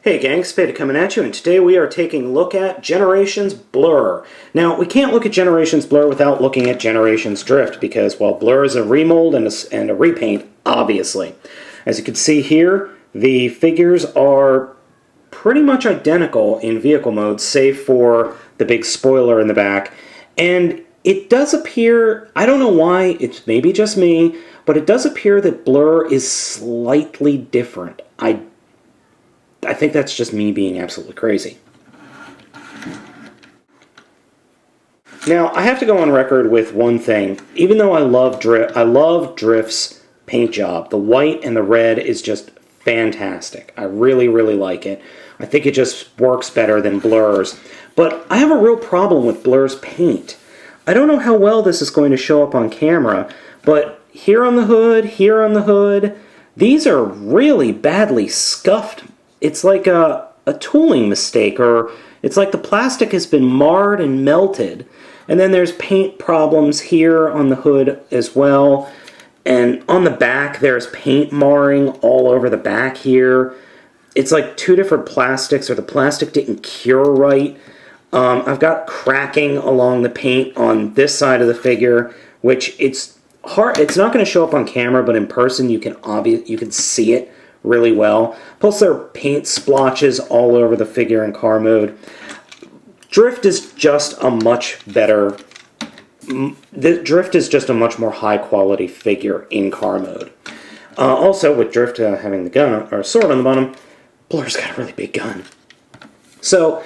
Hey gang, Spade coming at you, and today we are taking a look at Generations Blurr. Now, we can't look at Generations Blurr without looking at Generations Drift, because, well, Blurr is a remold and a repaint, obviously. As you can see here, the figures are pretty much identical in vehicle mode, save for the big spoiler in the back. And it does appear, I don't know why, it's maybe just me, but it does appear that Blurr is slightly different. I think that's just me being absolutely crazy. Now, I have to go on record with one thing. Even though I love Drift's paint job. The white and the red is just fantastic. I really, really like it. I think it just works better than Blurr's. But I have a real problem with Blurr's paint. I don't know how well this is going to show up on camera, but here on the hood, these are really badly scuffed. It's like a tooling mistake, or it's like the plastic has been marred and melted. And then there's paint problems here on the hood as well. And on the back, there's paint marring all over the back here. It's like two different plastics, or the plastic didn't cure right. I've got cracking along the paint on this side of the figure, which it's hard. It's not going to show up on camera, but in person you can see it really well. Plus there are paint splotches all over the figure in car mode. Drift is just a much better... The Drift is just a much more high quality figure in car mode. Also, with Drift having the gun, or sword on the bottom, Blurr's got a really big gun. So,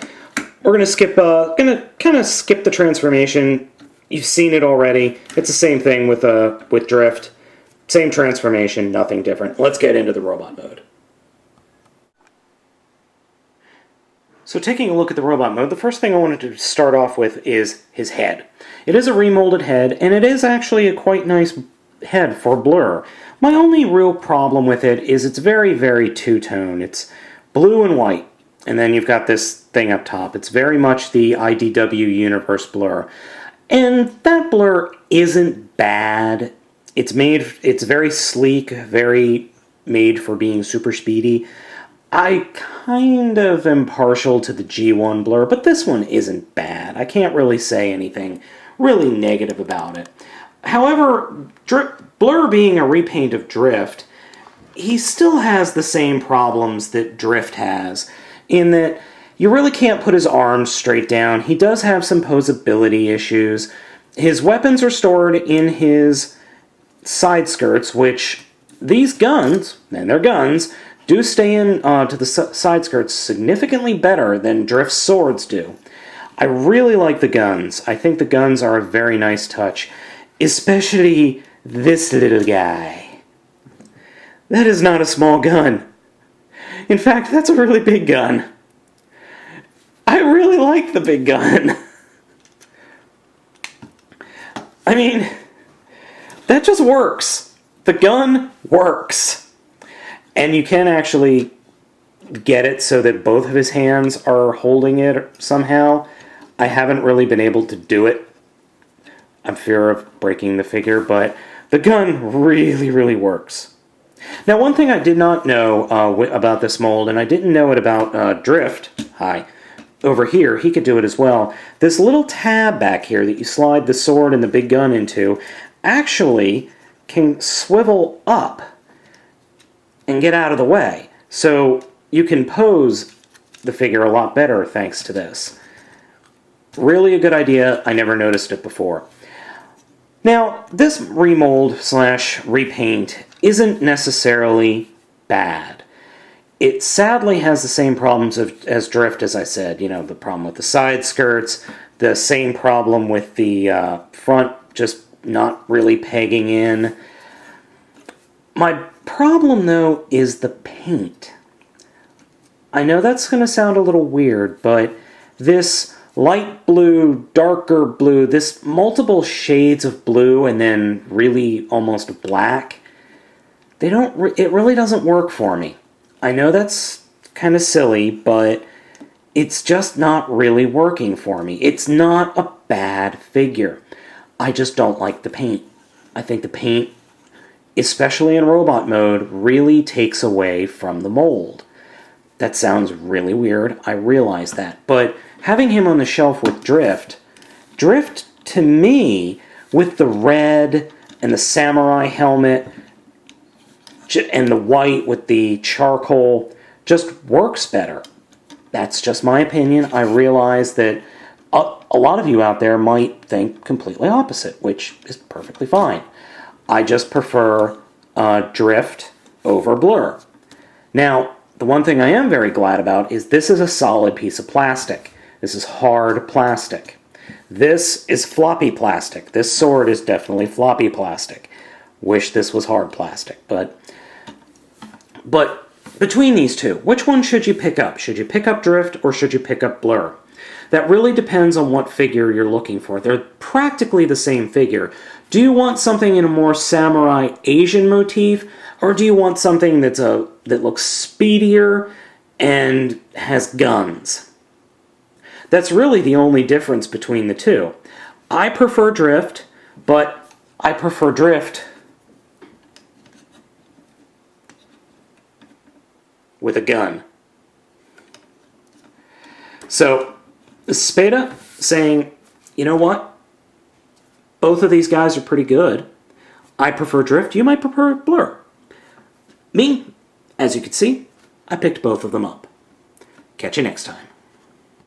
we're going to kind of skip the transformation. You've seen it already. It's the same thing with Drift. Same transformation, nothing different. Let's get into the robot mode. So taking a look at the robot mode, the first thing I wanted to start off with is his head. It is a remolded head, and it is actually a quite nice head for Blurr. My only real problem with it is it's very, very two-tone. It's blue and white, and then you've got this thing up top. It's very much the IDW Universe Blurr. And that Blurr isn't bad. It's very sleek, very made for being super speedy. I kind of am partial to the G1 Blurr, but this one isn't bad. I can't really say anything really negative about it. However, Blurr being a repaint of Drift, he still has the same problems that Drift has, in that you really can't put his arms straight down. He does have some posability issues. His weapons are stored in his side skirts, which these guns, and they're guns, do stay in to the side skirts significantly better than Drift's swords do. I really like the guns. I think the guns are a very nice touch, especially this little guy. That is not a small gun. In fact, that's a really big gun. I really like the big gun. I mean, that just works. The gun works. And you can actually get it so that both of his hands are holding it somehow. I haven't really been able to do it. I'm fear of breaking the figure, but the gun really, really works. Now, one thing I did not know about this mold, and I didn't know it about Drift, over here, he could do it as well. This little tab back here that you slide the sword and the big gun into actually can swivel up and get out of the way. So you can pose the figure a lot better thanks to this. Really a good idea. I never noticed it before. Now, this remold / repaint isn't necessarily bad. It sadly has the same problems as Drift, as I said. You know, the problem with the side skirts, the same problem with the front just not really pegging in. My problem, though, is the paint. I know that's going to sound a little weird, but this light blue, darker blue, this multiple shades of blue and then really almost black, it really doesn't work for me. I know that's kind of silly, but it's just not really working for me. It's not a bad figure. I just don't like the paint. I think the paint, especially in robot mode, really takes away from the mold. That sounds really weird. I realize that. But having him on the shelf with Drift to me, with the red and the samurai helmet and the white with the charcoal, just works better. That's just my opinion. I realize that a lot of you out there might think completely opposite, which is perfectly fine. I just prefer Drift over Blurr. Now, the one thing I am very glad about is this is a solid piece of plastic. This is hard plastic. This is floppy plastic. This sword is definitely floppy plastic. Wish this was hard plastic, but between these two, which one should you pick up? Should you pick up Drift or should you pick up Blurr? That really depends on what figure you're looking for. They're practically the same figure. Do you want something in a more samurai Asian motif, or do you want something that looks speedier and has guns? That's really the only difference between the two. I prefer Drift, but I prefer Drift with a gun. So, Spada saying, you know what? Both of these guys are pretty good. I prefer Drift. You might prefer Blurr. Me, as you can see, I picked both of them up. Catch you next time.